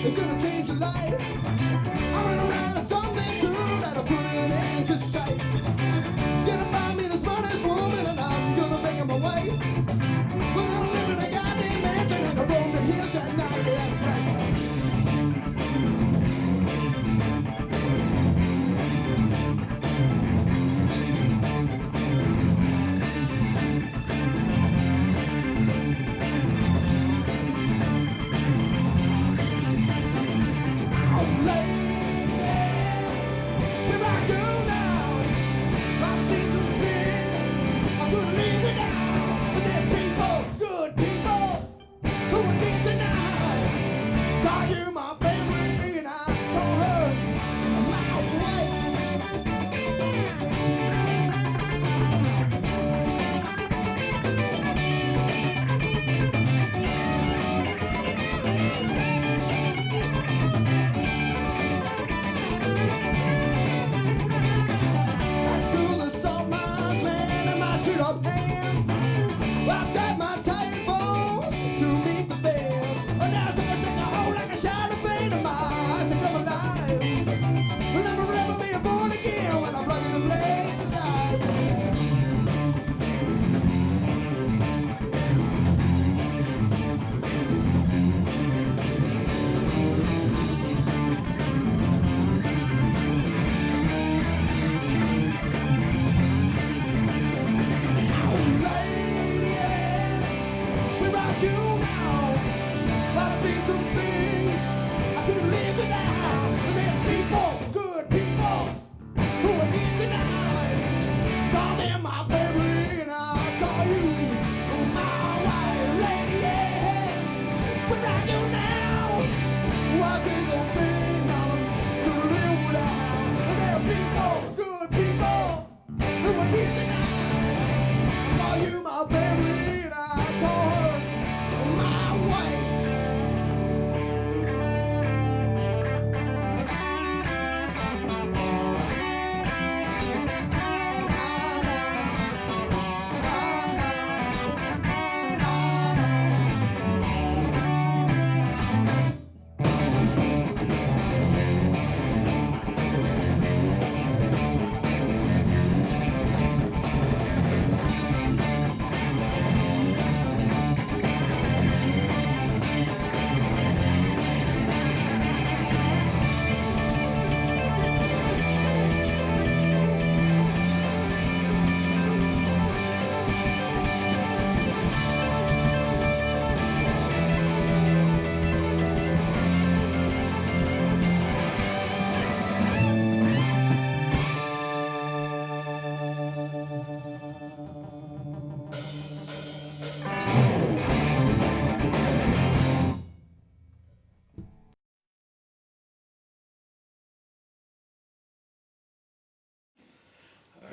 It's gonna change your life. I'm gonna write a song there too that'll put an end to strife. Gonna find me the smartest woman and I'm gonna make her my wife. We're gonna live in a goddamn mansion and roam the hills at night. That's right.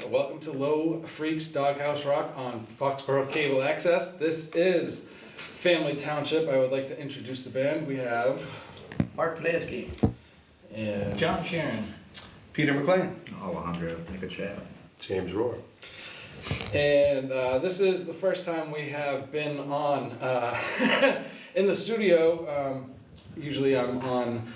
Welcome to Loew Freq's Doghouse Rock on Foxboro Cable Access. This is Family Township. I would like to introduce the band. We have Mark Podesky, and John Sharon, Peter McLean, Alejandro Nicochea, James Rohr. And this is the first time we have been on in the studio. Usually I'm on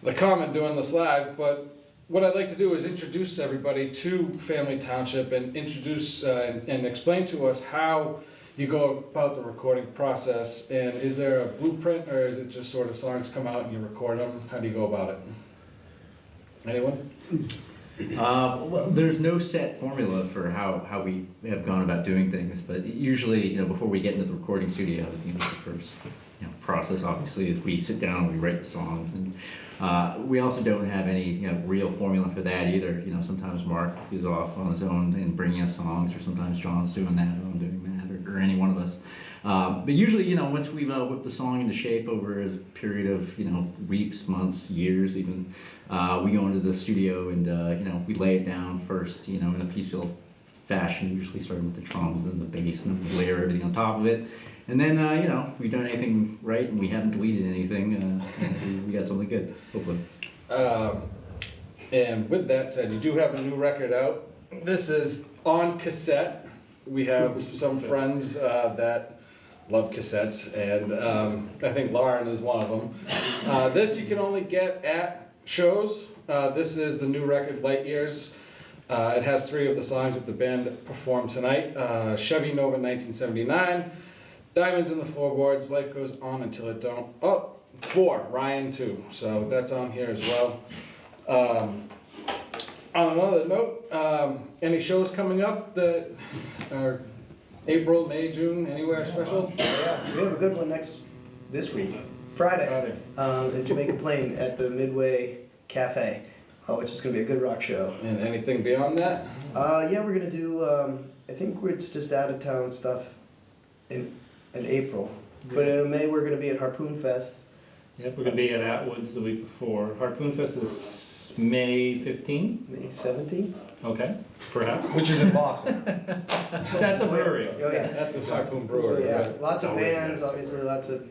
the Common doing this live, but what I'd like to do is introduce everybody to Family Township and introduce and explain to us how you go about the recording process. And is there a blueprint, or is it just sort of songs come out and you record them? How do you go about it? Anyone? Well, there's no set formula for how we have gone about doing things, but usually, before we get into the recording studio, the first process obviously is we sit down and we write the songs, and we also don't have any real formula for that either. Sometimes Mark is off on his own and bringing us songs, or sometimes John's doing that, or I'm doing that, or any one of us. But usually, once we've whipped the song into shape over a period of weeks, months, years even, we go into the studio and we lay it down first, in a piecemeal fashion, usually starting with the drums and the bass, and then we layer everything on top of it. And then, if we've done anything right and we haven't deleted anything, we got something good, hopefully. And with that said, you do have a new record out. This is on cassette. We have some friends that love cassettes, and I think Lauren is one of them. This you can only get at shows. This is the new record, Light Years. It has 3 of the songs that the band performed tonight. Chevy Nova 1979, Diamonds in the Floorboards, Life Goes On Until It Don't. Oh, 4, Ryan 2. So that's on here as well. On another note, any shows coming up that are April, May, June, anywhere special? Yeah, we have a good one this week, Friday, at Jamaica Plain at the Midway Cafe, which is gonna be a good rock show. And anything beyond that? Yeah, we're gonna do, I think it's just out of town stuff in April. But in May, we're gonna be at Harpoon Fest. Yep, we're gonna be at Atwood's the week before. Harpoon Fest is May 15th, May 17th? okay, perhaps. Which is in Boston. It's at the brewery. Oh, yeah. At the Harpoon Brewery. Yeah, right? lots of bands, obviously, lots of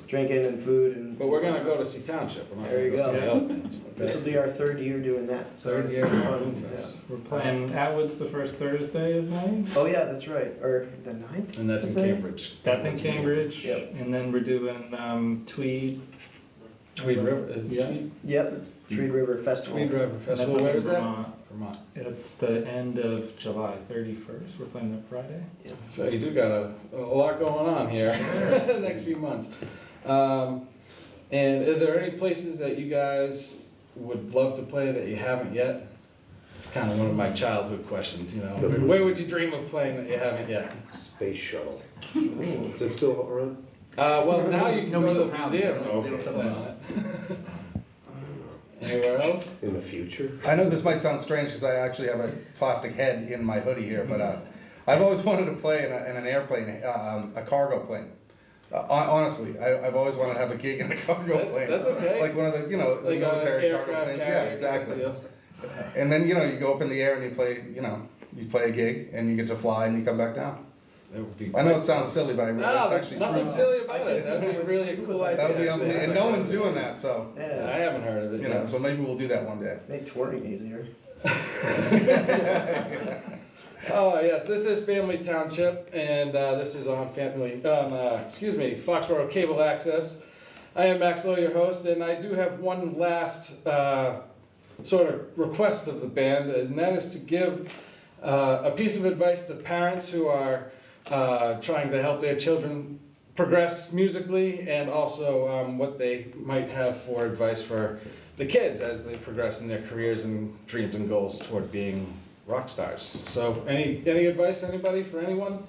drinking and food and. But we're gonna go to see Township. We're not There you gonna go. see the other bands, This will okay? be our 3rd year doing that. So 3rd year fun, Harpoon yeah. Fest. We're playing Atwood's the first Thursday of May. Oh, yeah, that's right, or the 9th? And that's in Is that it? Cambridge. That's in Cambridge. Yep. And then we're doing Tweed. Tweed River, Yeah. Yep, the Tweed River Festival. Tweed River And that's Festival, up where in is that? Vermont. Vermont. It's the end of July 31st. We're playing that Friday. So you do got a lot going on here the next few months. And are there any places that you guys would love to play that you haven't yet? It's kind of one of my childhood questions, you know. Where would you dream of playing that you haven't yet? Space shuttle. Is it still around? Well, now you can No, go we to the still have museum. it. and They still play have on it. Anywhere else? In the future? I know this might sound strange because I actually have a plastic head in my hoodie here, but I've always wanted to play in an airplane, a cargo plane. Honestly, I've always wanted to have a gig in a cargo plane. That's okay. Like one of the, the Like military cargo aircraft planes. carrier Yeah, exactly. deal. And then, you go up in the air and you play, you play a gig and you get to fly and you come back down. That would be I know great. it sounds silly, but No, it's there's actually nothing true. silly about it. That'd be really a cool idea. That would be actually. unbelievable. And no one's doing that, so, I Yeah, haven't heard of it. so maybe we'll do that one day. make touring easier. Oh, yes, this is Family Township, and this is on Foxboro Cable Access. I am Max Loew, your host, and I do have one last sort of request of the band, and that is to give a piece of advice to parents who are trying to help their children progress musically, and also what they might have for advice for the kids as they progress in their careers and dreams and goals toward being rock stars. So, any advice, anybody, for anyone?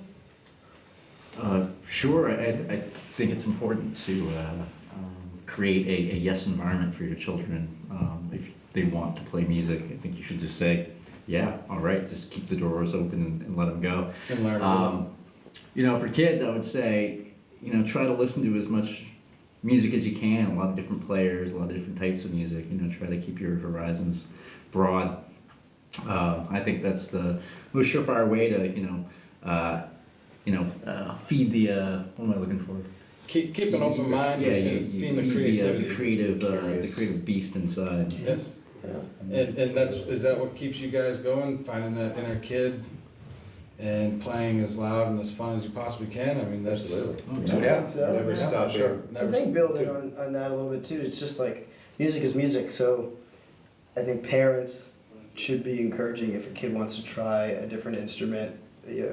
Sure, I think it's important to create a yes environment for your children. If they want to play music, I think you should just say, yeah, all right, just keep the doors open and let them go. And learn. For kids, I would say, try to listen to as much music as you can, a lot of different players, a lot of different types of music, try to keep your horizons broad. I think that's the most surefire way to, feed the, what am I looking for? Keep an open mind Yeah, and you feed the feed creativity. the creative beast inside. Yes. Yeah. And is that what keeps you guys going, finding that inner kid and playing as loud and as fun as you possibly can? I mean, that's... Absolutely. Yeah. Never Yeah, stop for sure. it. I think building on that a little bit too, it's just like, music is music, so I think parents should be encouraging if a kid wants to try a different instrument,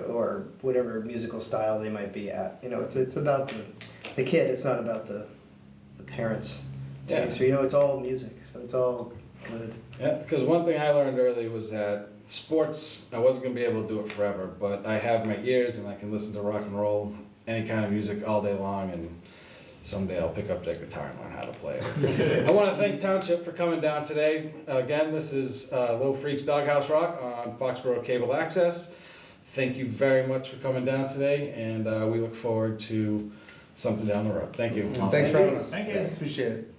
or whatever musical style they might be at. It's about the kid, it's not about the parents. Yeah. So, it's all music, so it's all good. Yeah, because one thing I learned early was that sports, I wasn't going to be able to do it forever, but I have my ears and I can listen to rock and roll, any kind of music all day long, and someday I'll pick up that guitar and learn how to play it. I want to thank Township for coming down today. Again, this is Low Freq's Doghouse Rock on Foxboro Cable Access. Thank you very much for coming down today, and we look forward to something down the road. Thank you. Thanks for having us. Thank you. Appreciate it.